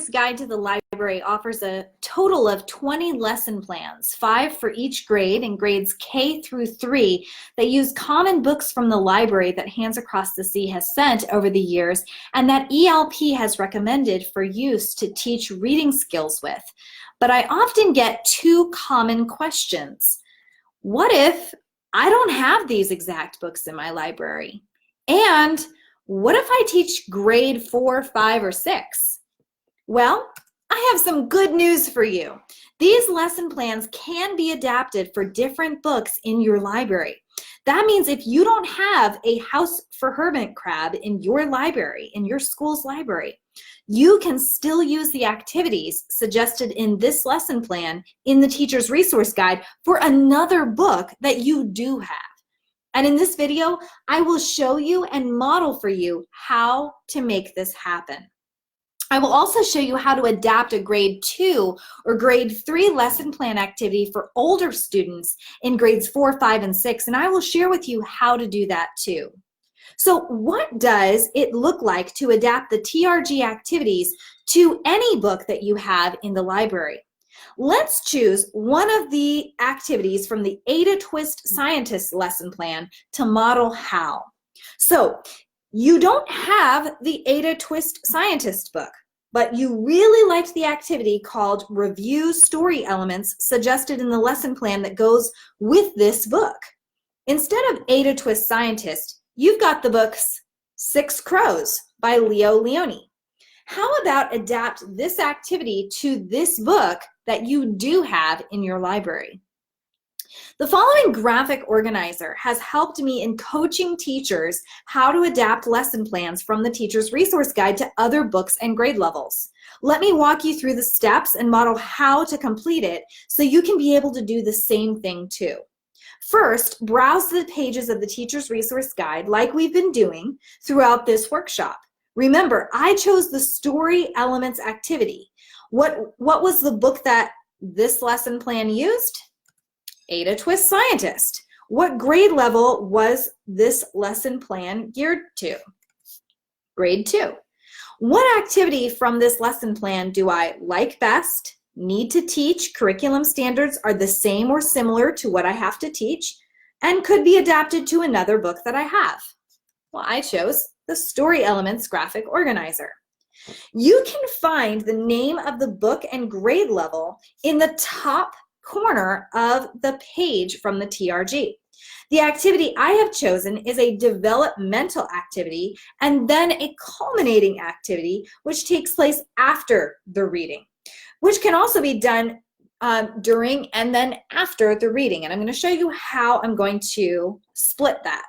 Guide to the Library offers a total of 20 lesson plans, 5 for each grade in grades K through 3 that use common books from the library that Hands Across the Sea has sent over the years and that ELP has recommended for use to teach reading skills with. But I often get 2 common questions. What if I don't have these exact books in my library? And what if I teach grade 4, 5, or 6? Well, I have some good news for you. These lesson plans can be adapted for different books in your library. That means if you don't have a House for Hermit Crab in your library, in your school's library, you can still use the activities suggested in this lesson plan in the Teacher's Resource Guide for another book that you do have. And in this video, I will show you and model for you how to make this happen. I will also show you how to adapt a grade 2 or grade 3 lesson plan activity for older students in grades 4, 5, and 6, and I will share with you how to do that too. So what does it look like to adapt the TRG activities to any book that you have in the library? Let's choose one of the activities from the Ada Twist Scientist lesson plan to model how. So you don't have the Ada Twist Scientist book, but you really liked the activity called Review Story Elements suggested in the lesson plan that goes with this book. Instead of Ada Twist Scientist, you've got the books 6 Crows by Leo Leone. How about adapt this activity to this book that you do have in your library? The following graphic organizer has helped me in coaching teachers how to adapt lesson plans from the Teacher's Resource Guide to other books and grade levels. Let me walk you through the steps and model how to complete it so you can be able to do the same thing too. First, browse the pages of the Teacher's Resource Guide like we've been doing throughout this workshop. Remember, I chose the Story Elements activity. What was the book that this lesson plan used? Ada Twist Scientist. What grade level was this lesson plan geared to? Grade 2. What activity from this lesson plan do I like best, need to teach, curriculum standards are the same or similar to what I have to teach, and could be adapted to another book that I have? Well, I chose the Story Elements graphic organizer. You can find the name of the book and grade level in the top corner of the page from the TRG. The activity I have chosen is a developmental activity and then a culminating activity which takes place after the reading, which can also be done during and then after the reading. And I'm going to show you how I'm going to split that.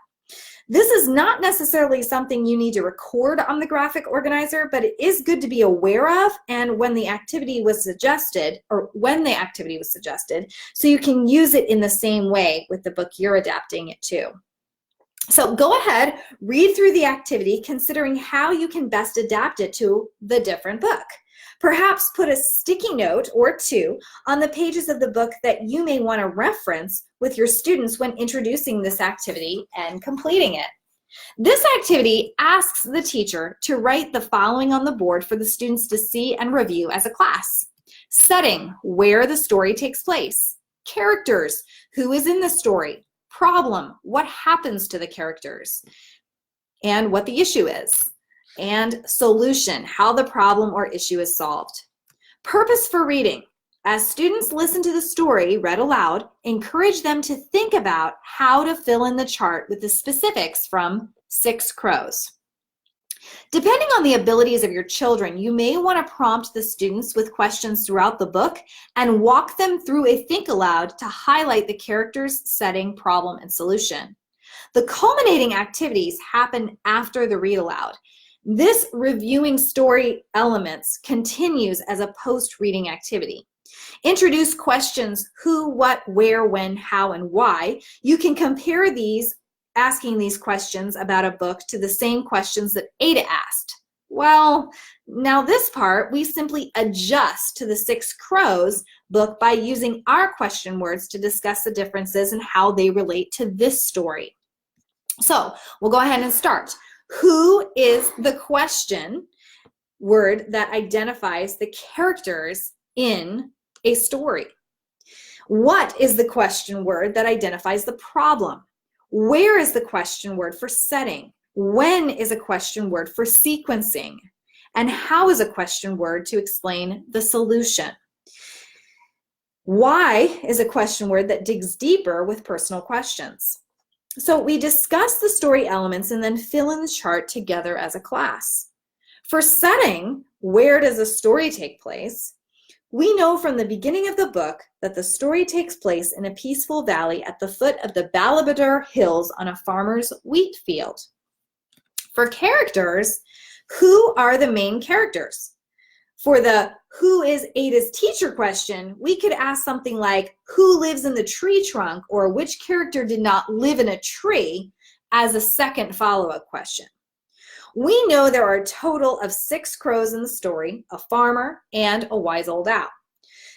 This is not necessarily something you need to record on the graphic organizer, but it is good to be aware of and when the activity was suggested, so you can use it in the same way with the book you're adapting it to. So go ahead, read through the activity, considering how you can best adapt it to the different book. Perhaps put a sticky note or 2 on the pages of the book that you may want to reference with your students when introducing this activity and completing it. This activity asks the teacher to write the following on the board for the students to see and review as a class. Setting, where the story takes place. Characters, who is in the story. Problem, what happens to the characters and what the issue is. And solution, how the problem or issue is solved. Purpose for reading. As students listen to the story read aloud, encourage them to think about how to fill in the chart with the specifics from 6 Crows. Depending on the abilities of your children, you may want to prompt the students with questions throughout the book and walk them through a think aloud to highlight the characters, setting, problem, and solution. The culminating activities happen after the read aloud. This reviewing story elements continues as a post-reading activity. Introduce questions who, what, where, when, how, and why. You can compare these, asking these questions about a book to the same questions that Ada asked. Well, now this part, we simply adjust to the 6 Crows book by using our question words to discuss the differences and how they relate to this story. So we'll go ahead and start. Who is the question word that identifies the characters in a story? What is the question word that identifies the problem? Where is the question word for setting? When is a question word for sequencing? And how is a question word to explain the solution? Why is a question word that digs deeper with personal questions? So we discuss the story elements and then fill in the chart together as a class. For setting, where does a story take place? We know from the beginning of the book that the story takes place in a peaceful valley at the foot of the Balabadur Hills on a farmer's wheat field. For characters, who are the main characters? For the who is Ada's teacher question, we could ask something like, who lives in the tree trunk, or which character did not live in a tree, as a second follow-up question. We know there are a total of 6 crows in the story, a farmer, and a wise old owl.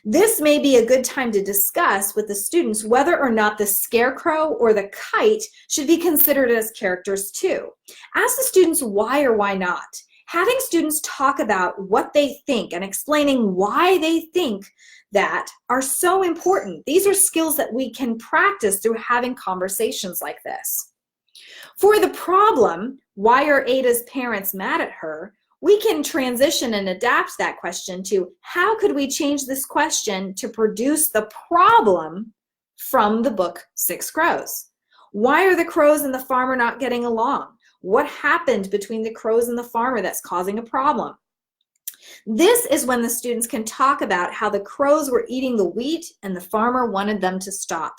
This may be a good time to discuss with the students whether or not the scarecrow or the kite should be considered as characters too. Ask the students why or why not. Having students talk about what they think and explaining why they think that are so important. These are skills that we can practice through having conversations like this. For the problem, why are Ada's parents mad at her? We can transition and adapt that question to how could we change this question to produce the problem from the book 6 Crows? Why are the crows and the farmer not getting along? What happened between the crows and the farmer that's causing a problem? This is when the students can talk about how the crows were eating the wheat and the farmer wanted them to stop.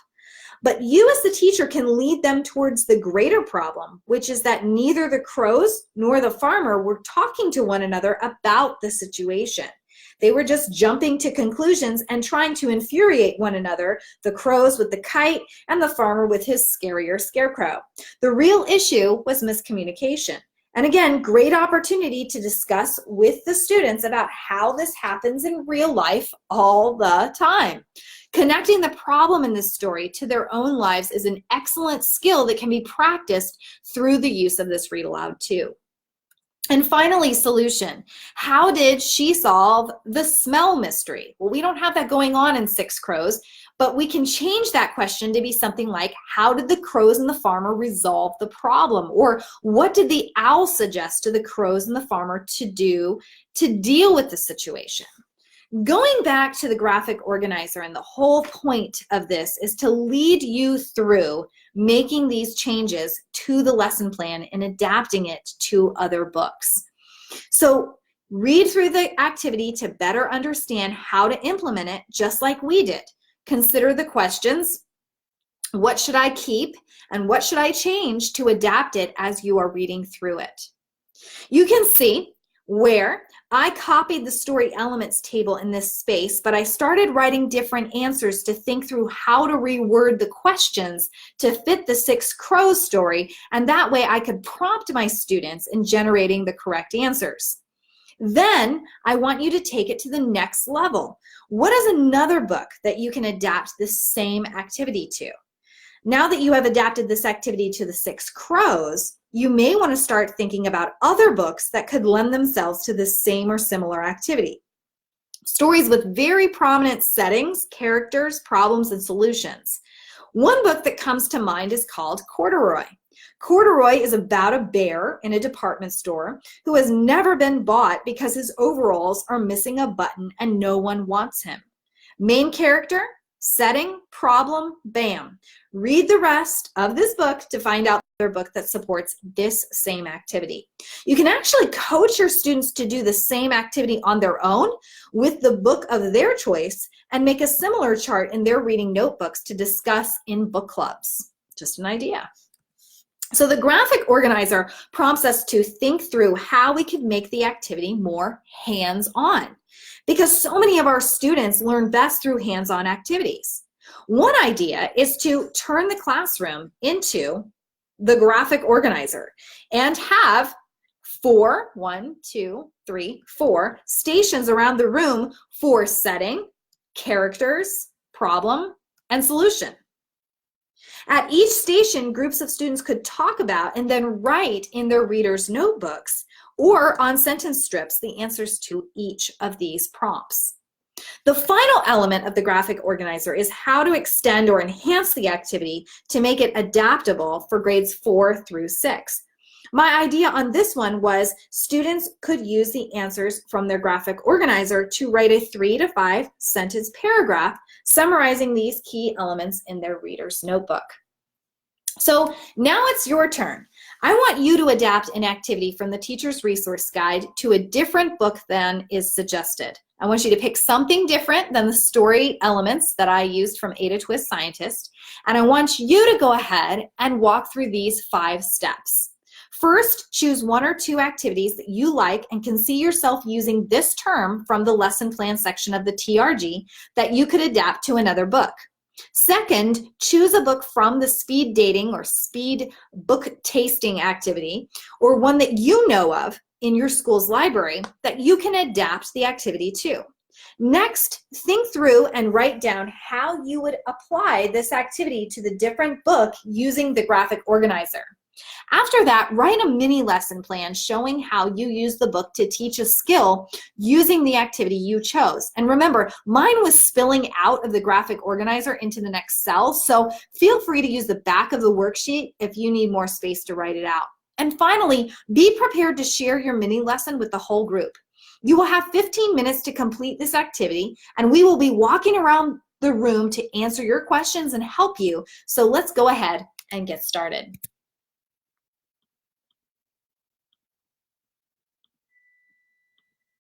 But you as the teacher can lead them towards the greater problem, which is that neither the crows nor the farmer were talking to one another about the situation. They were just jumping to conclusions and trying to infuriate one another, the crows with the kite and the farmer with his scarier scarecrow. The real issue was miscommunication. And again, great opportunity to discuss with the students about how this happens in real life all the time. Connecting the problem in this story to their own lives is an excellent skill that can be practiced through the use of this read aloud too. And finally, solution. How did she solve the smell mystery? Well, we don't have that going on in 6 Crows, but we can change that question to be something like, how did the crows and the farmer resolve the problem? Or what did the owl suggest to the crows and the farmer to do to deal with the situation? Going back to the graphic organizer, and the whole point of this is to lead you through making these changes to the lesson plan and adapting it to other books. So read through the activity to better understand how to implement it, just like we did. Consider the questions. What should I keep and what should I change to adapt it as you are reading through it? You can see where I copied the story elements table in this space, but I started writing different answers to think through how to reword the questions to fit the 6 Crows story, and that way I could prompt my students in generating the correct answers. Then I want you to take it to the next level. What is another book that you can adapt this same activity to? Now that you have adapted this activity to the 6 Crows, you may want to start thinking about other books that could lend themselves to the same or similar activity. Stories with very prominent settings, characters, problems, and solutions. One book that comes to mind is called Corduroy. Corduroy is about a bear in a department store who has never been bought because his overalls are missing a button and no one wants him. Main character, setting, problem, bam. Read the rest of this book to find out another book that supports this same activity. You can actually coach your students to do the same activity on their own with the book of their choice and make a similar chart in their reading notebooks to discuss in book clubs. Just an idea. So the graphic organizer prompts us to think through how we could make the activity more hands-on, because so many of our students learn best through hands-on activities. One idea is to turn the classroom into the graphic organizer and have 4 stations around the room for setting, characters, problem, and solution. At each station, groups of students could talk about and then write in their readers' notebooks or on sentence strips the answers to each of these prompts. The final element of the graphic organizer is how to extend or enhance the activity to make it adaptable for grades 4 through 6. My idea on this one was students could use the answers from their graphic organizer to write a 3 to 5 sentence paragraph summarizing these key elements in their reader's notebook. So now it's your turn. I want you to adapt an activity from the teacher's resource guide to a different book than is suggested. I want you to pick something different than the story elements that I used from Ada Twist Scientist, and I want you to go ahead and walk through these 5 steps. First, choose 1 or 2 activities that you like and can see yourself using this term from the lesson plan section of the TRG that you could adapt to another book. Second, choose a book from the speed dating or speed book tasting activity, or one that you know of in your school's library that you can adapt the activity to. Next, think through and write down how you would apply this activity to the different book using the graphic organizer. After that, write a mini lesson plan showing how you use the book to teach a skill using the activity you chose. And remember, mine was spilling out of the graphic organizer into the next cell, so feel free to use the back of the worksheet if you need more space to write it out. And finally, be prepared to share your mini lesson with the whole group. You will have 15 minutes to complete this activity, and we will be walking around the room to answer your questions and help you. So let's go ahead and get started.